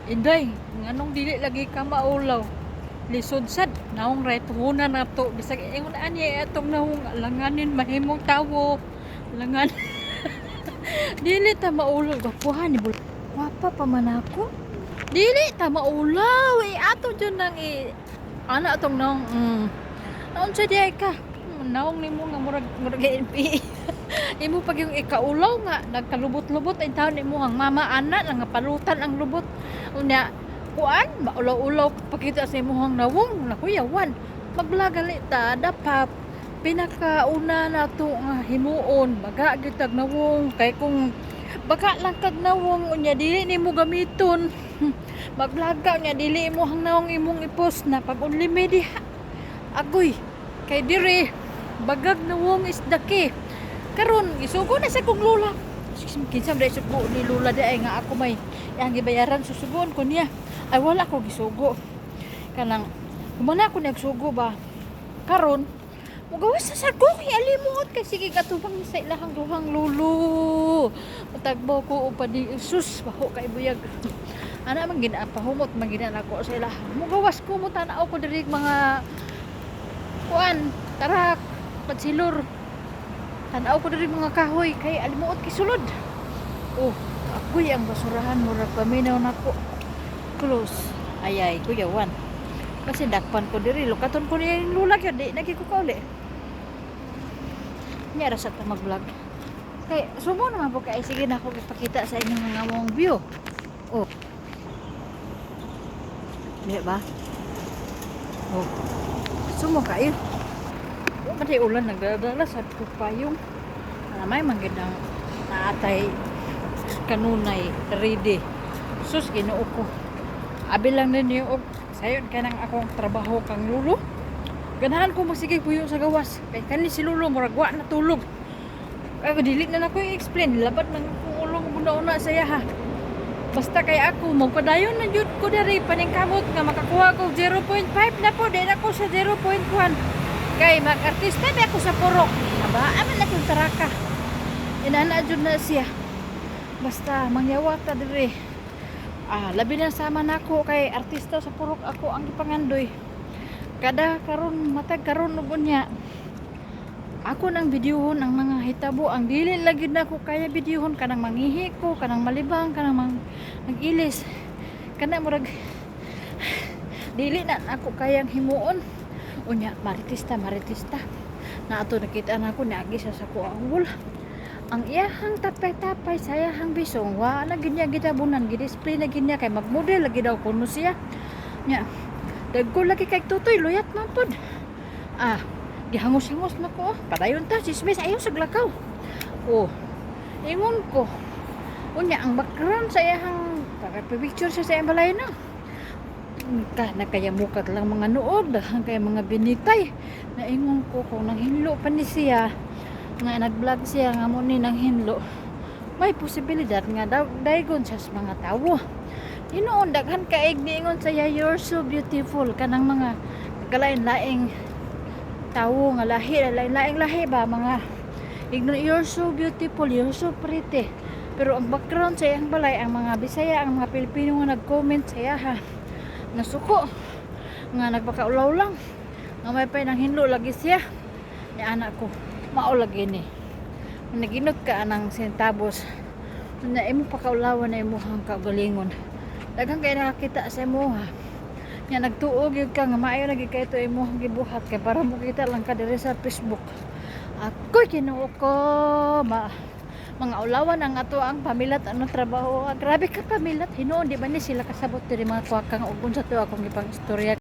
Inday, nganong dili lagi ka maulaw. Lisod sad, naong right huna na to. Bisag ingon ani atong naong langanin mahimong tawo. Langan. Dili ta maulaw gapuhan ni bul. Wapa pa man ako. Dili ta maulaw. Ato jud nang ana atong naong naon sa diay ka. Naong nimo nga murag NPA. Imo pag yung ikaulaw nga nagkalubot-lubot ay taon nimo ang mama ana lang nga palutan ang lubot. Unya kuan maulaw-ulaw pakita sa imong nawong nakuyawan. Maglagali ta dapat pinakauna nato nga himuon baga gyud tag nawong kay kung baka lang kag nawong unya dili nimo gamiton. Maglaga unya dili mo hang nawong imong ipos na pag unlimi diha. Agoy kay dire bagag nawong isdaki. Karon isugo na sa kong lula. Kinsa ba isugo ni lula di ay nga ako may yang gibayaran susugon ko niya. Ay wala ko gisugo. Kanang kumana ko nagsugo ba. Karon mugawas sa sago kay alimot kay sige katubang sa ilahang duhang lulo. Matagbaw ko upad di sus baho kay buyag. Ana man ginapahumot man ginanako sa ilaha. Mugawas ko mo tanaw ko diri mga kuan tarak pagsilor. Tanaw ko diri mga kahoy kay alimuot kay sulod. Oh, ako'y ang basurahan murag paminaw nako. Close. Ayay ko yawan. Kasi dakpan ko diri lukaton ko ni lula gyud di nagi ko kauli. Nya ra sa ta mag-vlog. Kay sumo naman po kay sige na ako ipakita sa inyo mga mong view. Oh. Di ba? Oh. Sumo kayo. Pati ulan nagdadala sa payong. May magandang naatay kanunay ready. Sus Ginoo ko. Abi lang din yung sayon kanang akong trabaho kang lulo. Ganahan ko masigig puyo sa gawas. Kay kani si lulo murag wa natulog. Kay dili na nako i-explain labat nang akong ulo una sa iya ha. Basta kay ako magpadayon na jud ko diri paningkamot nga makakuha ko 0.5 na po di na ko sa 0.1. Kay mag-artista na ako sa purok. Aba, aman na kong taraka. Inana dyan na siya. Basta, mangyawa ta dire. Labi na sama na ako kay artista sa purok ako ang ipangandoy. Kada karon matag karon ubo niya. Ako nang videohon ang mga hitabo. Ang dili lagi na ako kaya videohon. Kanang mangihi ko, kanang malibang, kanang mag-ilis. Kanang murag dili na ako kayang himuon. Unya maritista na ato nakita na ako niagi sa kuangol ang iyahang tapay-tapay sayahang bisong wa na ginya gitabunan gidisplay na ginya kay magmodel lagi daw kuno siya nya dagko lagi kay tutoy luyat man pod gihangos-hangos na ko padayon ta sismis ayo sa glakaw ingon ko unya ang background sa iyahang picture siya sa iyang balay na nakayamukat lang mga nuod kaya mga binitay naingon ko kung nanghinlo pa ni siya nga nag-vlog siya nga mo ni nanghinlo may posibilidad nga daygon siya sa mga tawo hinoon daghan kaig niingon saya you're so beautiful kanang mga kalain-laing tawo nga laing lahi ba mga ignon you're so beautiful you're so pretty pero ang background sa iyang balay ang mga Bisaya ang mga Pilipino nga nag-comment sa iya ha nasuko nga nagpakaulaw lang nga may pay nang hinlo lagi siya ni anak ko mao lagi ni naginot ka anang sentabos na imo pakaulawan na imo hang kagalingon daghang kay nakakita sa imo ha nya nagtuog gyud ka nga maayo lagi kay to imo gibuhat kay para mo kita lang ka diri sa Facebook ako Ginoo ko mga ulawan ang ato ang pamilat anong trabaho grabe ka pamilat hinoon di ba ni sila kasabot diri mga kuwakang ug unsa to akong ipang istorya